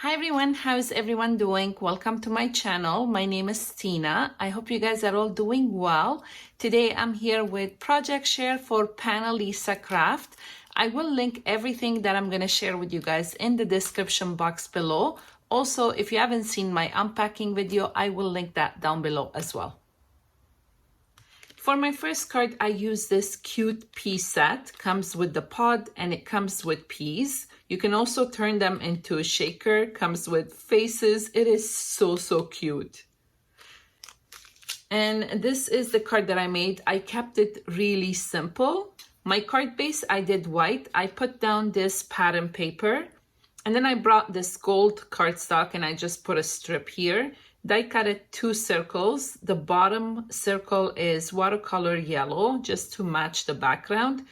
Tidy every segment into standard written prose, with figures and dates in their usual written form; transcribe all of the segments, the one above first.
Hi everyone, how's everyone doing? Welcome to my channel. My name is Tina. I hope you guys are all doing well. Today I'm here with project share for Panalisa Craft. I will link everything that I'm going to share with you guys in the description box below. Also, if you haven't seen my unpacking video, I will link that down below as well. For my first card, I use this cute pea set. Comes with the pod and it comes with peas. You can also turn them into a shaker. Comes with faces. It is so cute. And this is the card that I made. I kept it really simple. My card base, I did white. I put down this pattern paper. And then I brought this gold cardstock and I just put a strip here. Die cut it 2 circles. The bottom circle is watercolor yellow just to match the background.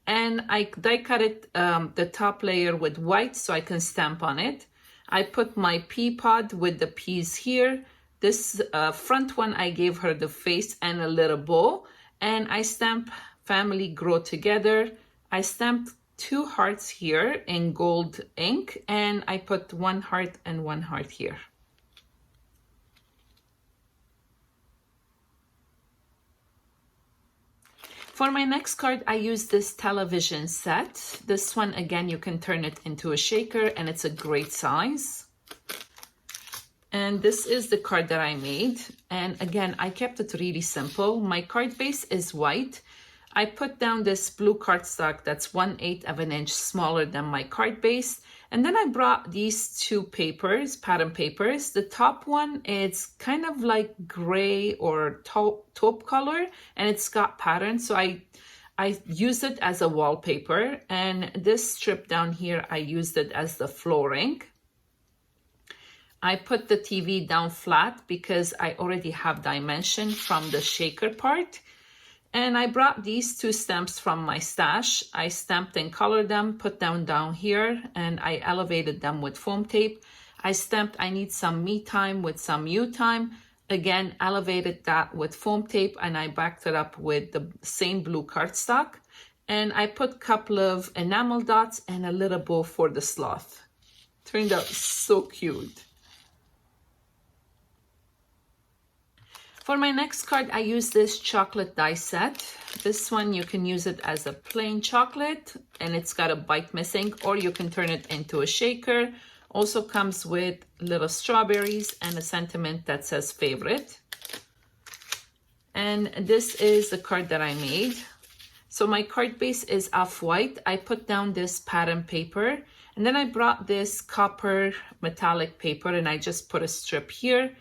And I die cut it the top layer with white so I can stamp on it. I put my pea pod with the peas here. This front one, I gave her the face and a little bow. And I stamp family grow together. I stamped 2 hearts here in gold ink. And I put 1 heart and 1 heart here. For my next card, I use this television set. This one, again, you can turn it into a shaker and it's a great size. And this is the card that I made. And again, I kept it really simple. My card base is white. I put down this blue cardstock that's 1/8 of an inch smaller than my card base. And then I brought these 2 papers, pattern papers. The top one is kind of like gray or taupe color, and it's got patterns. So I used it as a wallpaper. And this strip down here, I used it as the flooring. I put the TV down flat because I already have dimension from the shaker part. And I brought these 2 stamps from my stash. I stamped and colored them, put them down here, and I elevated them with foam tape. I stamped I need some me time with some you time. Again, elevated that with foam tape, and I backed it up with the same blue cardstock. And I put a couple of enamel dots and a little bow for the sloth. Turned out so cute. For my next card, I use this chocolate die set. This one, you can use it as a plain chocolate and it's got a bite missing, or you can turn it into a shaker. Also comes with little strawberries and a sentiment that says favorite. And this is the card that I made. So my card base is off-white. I put down this pattern paper and then I brought this copper metallic paper and I just put a strip here.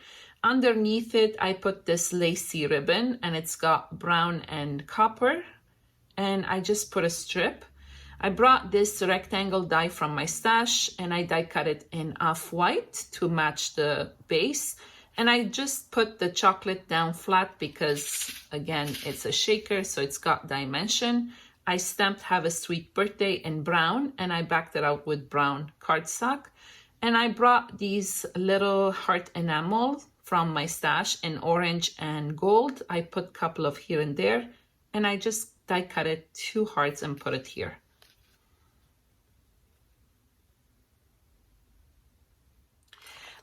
Underneath it, I put this lacy ribbon and it's got brown and copper. And I just put a strip. I brought this rectangle die from my stash and I die cut it in off-white to match the base. And I just put the chocolate down flat because, again, it's a shaker, so it's got dimension. I stamped Have a Sweet Birthday in brown and I backed it out with brown cardstock. And I brought these little heart enamel from my stash in orange and gold. I put a couple of here and there, and I just die cut it 2 hearts and put it here.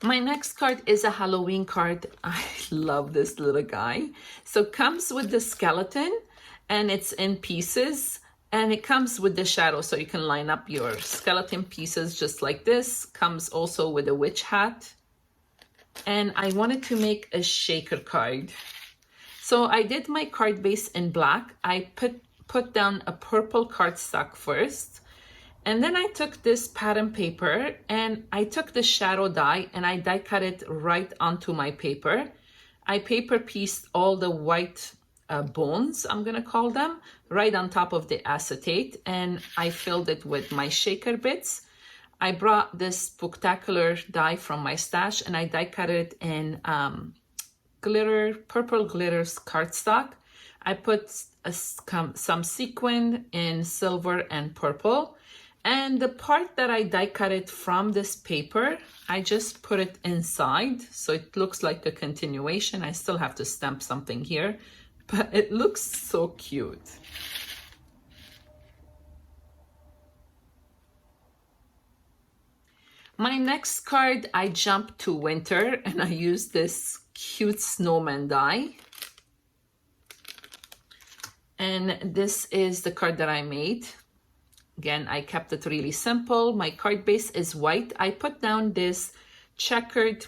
My next card is a Halloween card. I love this little guy. So it comes with the skeleton and it's in pieces. And it comes with the shadow, so you can line up your skeleton pieces just like this. Comes also with a witch hat. And I wanted to make a shaker card. So I did my card base in black. I put down a purple cardstock first. And then I took this pattern paper and I took the shadow die and I die cut it right onto my paper. I paper pieced all the white bones, I'm gonna call them, right on top of the acetate, and I filled it with my shaker bits. I brought this spectacular die from my stash and I die cut it in purple glitter cardstock. I put some sequin in silver and purple, and the part that I die cut it from this paper, I just put it inside so it looks like a continuation. I still have to stamp something here, but it looks so cute. My next card, I jumped to winter and I used this cute snowman die. And this is the card that I made. Again, I kept it really simple. My card base is white. I put down this checkered,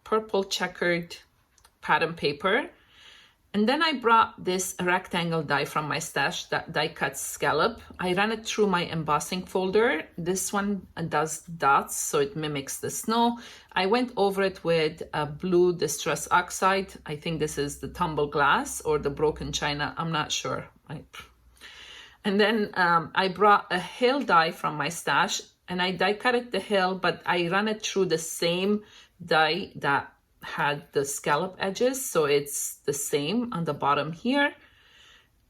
purple checkered pattern paper. And then I brought this rectangle die from my stash, that die cut scallop. I ran it through my embossing folder. This one does dots, so it mimics the snow. I went over it with a blue distress oxide. I think this is the tumble glass or the broken china. I'm not sure. And then I brought a hill die from my stash and I die cut it the hill, but I ran it through the same die that had the scallop edges, so it's the same on the bottom here.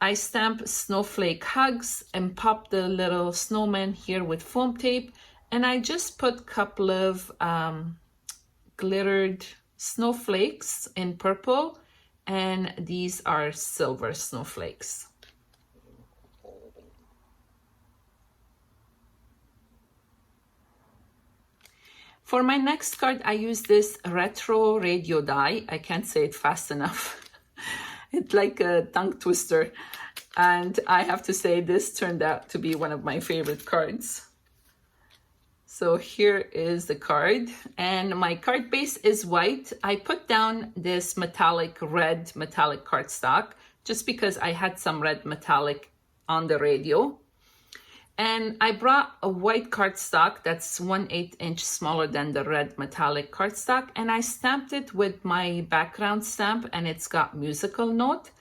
I stamped snowflake hugs and popped the little snowman here with foam tape, and I just put a couple of glittered snowflakes in purple, and these are silver snowflakes. For my next card, I use this retro radio die. I can't say it fast enough. It's like a tongue twister. And I have to say this turned out to be one of my favorite cards. So here is the card. And my card base is white. I put down this red metallic cardstock just because I had some red metallic on the radio. And I brought a white cardstock that's 1/8 inch smaller than the red metallic cardstock, and I stamped it with my background stamp, and it's got musical note,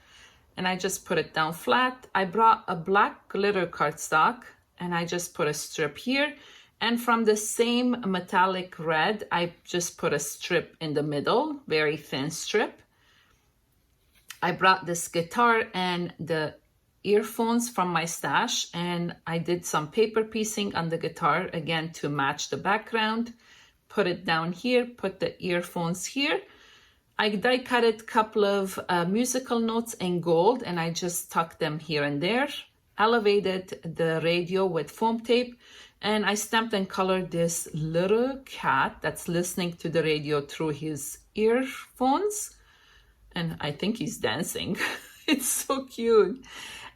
and I just put it down flat. I brought a black glitter cardstock, and I just put a strip here, and from the same metallic red, I just put a strip in the middle, very thin strip. I brought this guitar and the earphones from my stash, and I did some paper piecing on the guitar again to match the background. Put it down here, put the earphones here. I die cut it a couple of musical notes in gold, and I just tucked them here and there. Elevated the radio with foam tape, and I stamped and colored this little cat that's listening to the radio through his earphones, and I think he's dancing. It's so cute.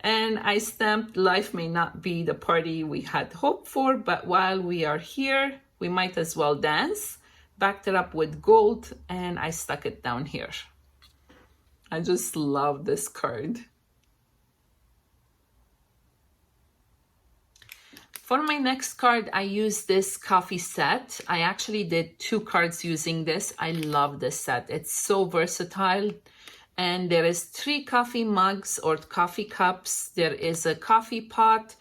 And I stamped life may not be the party we had hoped for, but while we are here, we might as well dance. Backed it up with gold, and I stuck it down here. I just love this card. For my next card, I used this coffee set. I actually did 2 cards using this. I love this set. It's so versatile. And there is 3 coffee mugs or coffee cups. There is a coffee pot,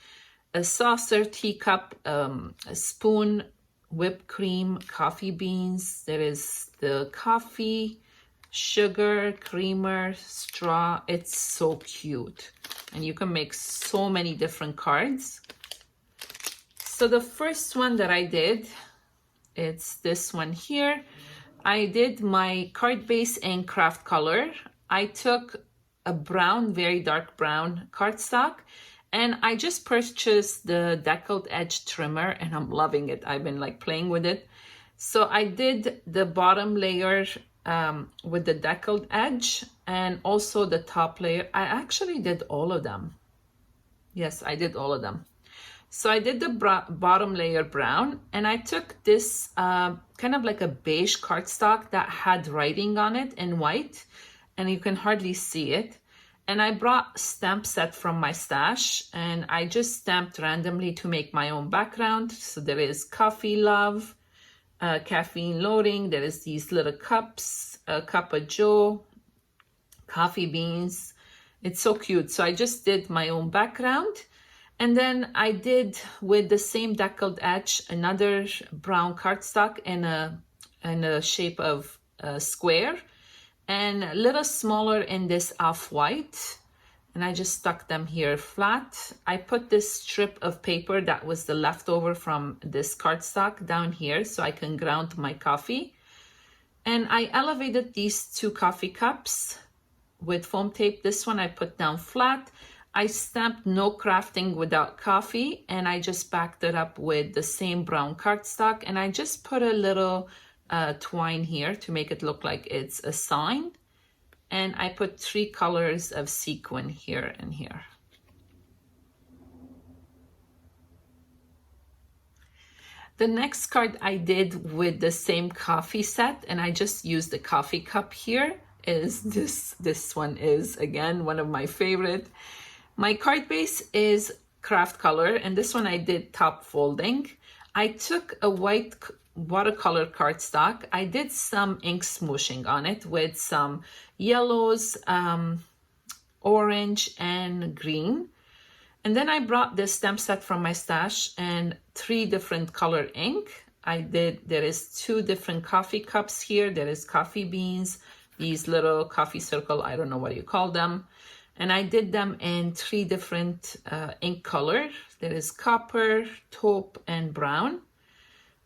a saucer, teacup, a spoon, whipped cream, coffee beans. There is the coffee, sugar, creamer, straw. It's so cute. And you can make so many different cards. So the first one that I did, it's this one here. I did my card base in craft color. I took a brown, very dark brown cardstock, and I just purchased the deckled edge trimmer, and I'm loving it. I've been like playing with it. So I did the bottom layer with the deckled edge and also the top layer. I actually did all of them. Yes, I did all of them. So I did the bottom layer brown, and I took this kind of like a beige cardstock that had writing on it in white, and you can hardly see it. And I brought stamp set from my stash, and I just stamped randomly to make my own background. So there is coffee love, caffeine loading. There is these little cups, a cup of joe, coffee beans. It's so cute. So I just did my own background. And then I did with the same deckled edge, another brown cardstock in a shape of a square, and a little smaller in this off-white, and I just stuck them here flat. I put this strip of paper that was the leftover from this cardstock down here so I can ground my coffee. And I elevated these 2 coffee cups with foam tape. This one I put down flat. I stamped no crafting without coffee, and I just backed it up with the same brown cardstock, and I just put a little twine here to make it look like it's a sign. And I put 3 colors of sequin here and here. The next card I did with the same coffee set, and I just used the coffee cup here, is this one is again one of my favorite. My card base is craft color, and this one I did top folding. I took a white watercolor cardstock. I did some ink smooshing on it with some yellows, orange, and green. And then I brought this stamp set from my stash and 3 different color ink. There is 2 different coffee cups here. There is coffee beans, these little coffee circle, I don't know what you call them. And I did them in 3 different ink colors. There is copper, taupe, and brown.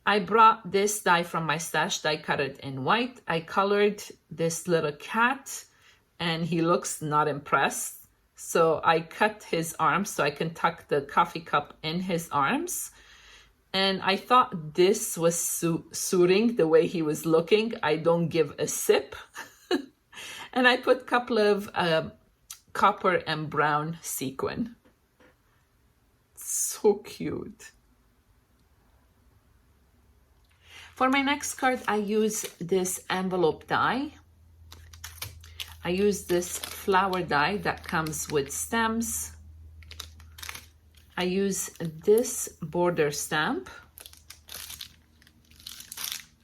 I brought this die from my stash, die cut it in white. I colored this little cat, and he looks not impressed. So I cut his arms so I can tuck the coffee cup in his arms. And I thought this was suiting the way he was looking. I don't give a sip. And I put a couple of copper and brown sequin. So cute. For my next card, I use this envelope die. I use this flower die that comes with stems. I use this border stamp.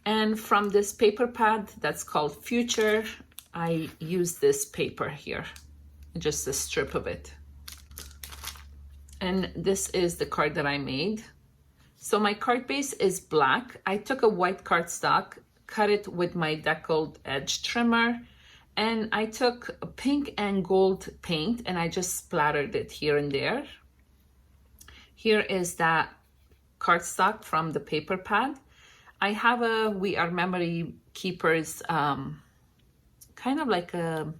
And from this paper pad that's called Future, I use this paper here, just a strip of it. And this is the card that I made. So my card base is black. I took a white cardstock, cut it with my deckled edge trimmer, and I took a pink and gold paint and I just splattered it here and there. Here is that cardstock from the paper pad. I have a We Are Memory Keepers kind of like a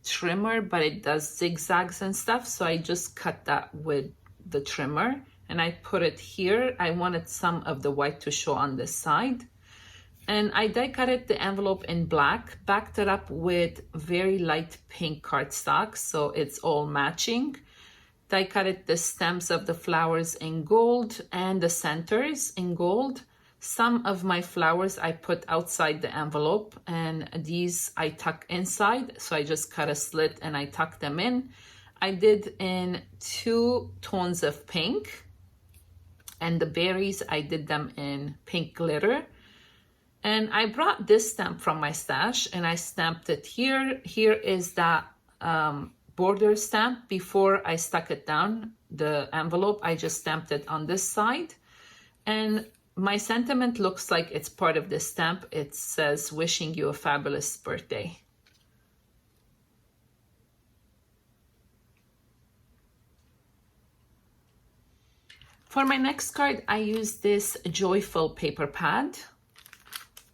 trimmer, but it does zigzags and stuff. So I just cut that with the trimmer and I put it here. I wanted some of the white to show on this side. And I die cutted the envelope in black, backed it up with very light pink cardstock, so it's all matching. Die cutted the stems of the flowers in gold and the centers in gold. Some of my flowers I put outside the envelope, and these I tuck inside, so I just cut a slit and I tuck them in. I did in 2 tones of pink, and the berries I did them in pink glitter. And I brought this stamp from my stash and I stamped it here. Here is that border stamp. Before I stuck it down, the envelope, I just stamped it on this side. And my sentiment looks like it's part of this stamp. It says, "Wishing you a fabulous birthday." For my next card, I use this Joyful paper pad.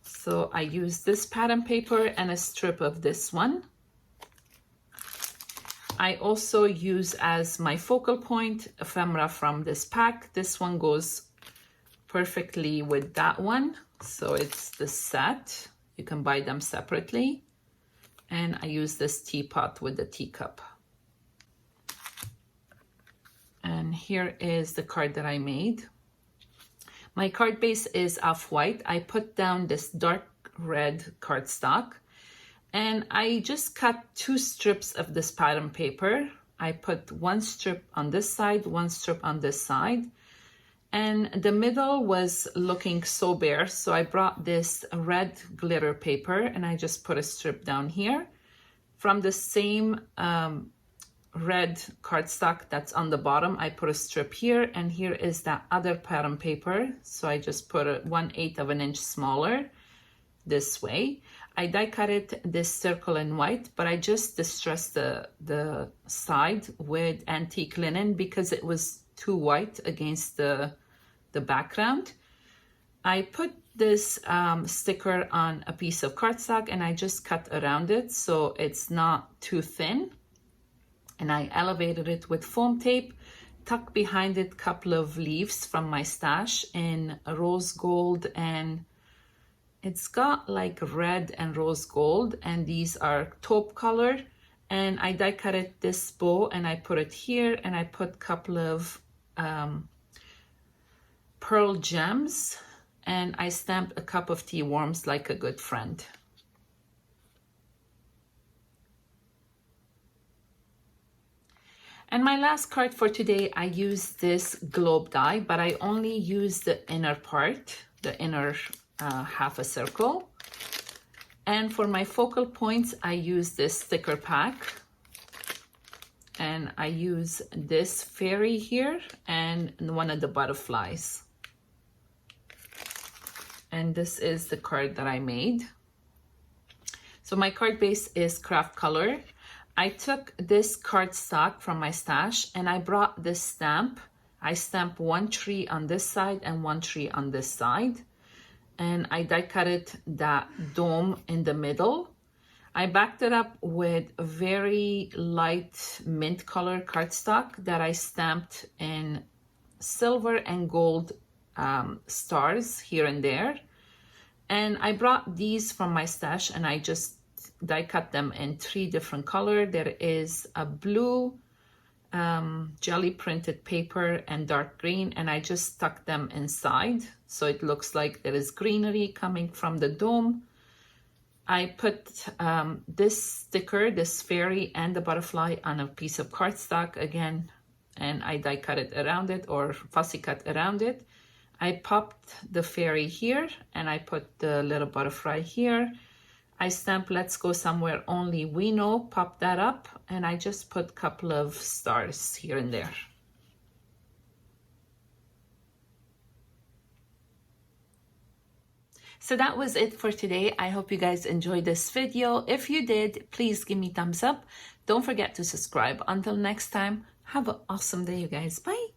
So I use this pattern paper and a strip of this one. I also use as my focal point ephemera from this pack. This one goes perfectly with that one. So it's the set. You can buy them separately. And I use this teapot with the teacup. And here is the card that I made. My card base is off-white. I put down this dark red cardstock and I just cut 2 strips of this pattern paper. I put 1 strip on this side, 1 strip on this side, and the middle was looking so bare, so I brought this red glitter paper and I just put a strip down here. From the same red cardstock that's on the bottom, I put a strip here, and here is that other pattern paper, so I just put a 1/8 of an inch smaller this way. I die cut it this circle in white, but I just distressed the side with antique linen because it was too white against the background. I put this sticker on a piece of cardstock and I just cut around it so it's not too thin. and I elevated it with foam tape, tucked behind it a couple of leaves from my stash in rose gold, and it's got like red and rose gold, and these are taupe color. And I die cutted this bow and I put it here, and I put a couple of pearl gems, and I stamped a cup of tea worms like a good friend. And my last card for today, I used this globe die, but I only used the inner part, the inner half a circle. And for my focal points, I use this sticker pack. And I use this fairy here and one of the butterflies. And this is the card that I made. So my card base is craft color. I took this cardstock from my stash and I brought this stamp. I stamped one tree on this side and one tree on this side. And I die cutted that dome in the middle. I backed it up with a very light mint color cardstock that I stamped in silver and gold stars here and there. And I brought these from my stash and I just die cut them in 3 different colors. There is a blue, jelly printed paper, and dark green, and I just stuck them inside so it looks like there is greenery coming from the dome. I put this sticker, this fairy and the butterfly, on a piece of cardstock again, and I die cut it around it, or fussy cut around it. I popped the fairy here and I put the little butterfly here. I stamped "Let's Go Somewhere Only We Know," pop that up, and I just put a couple of stars here and there. So that was it for today. I hope you guys enjoyed this video. If you did, please give me thumbs up. Don't forget to subscribe. Until next time, have an awesome day, you guys. Bye.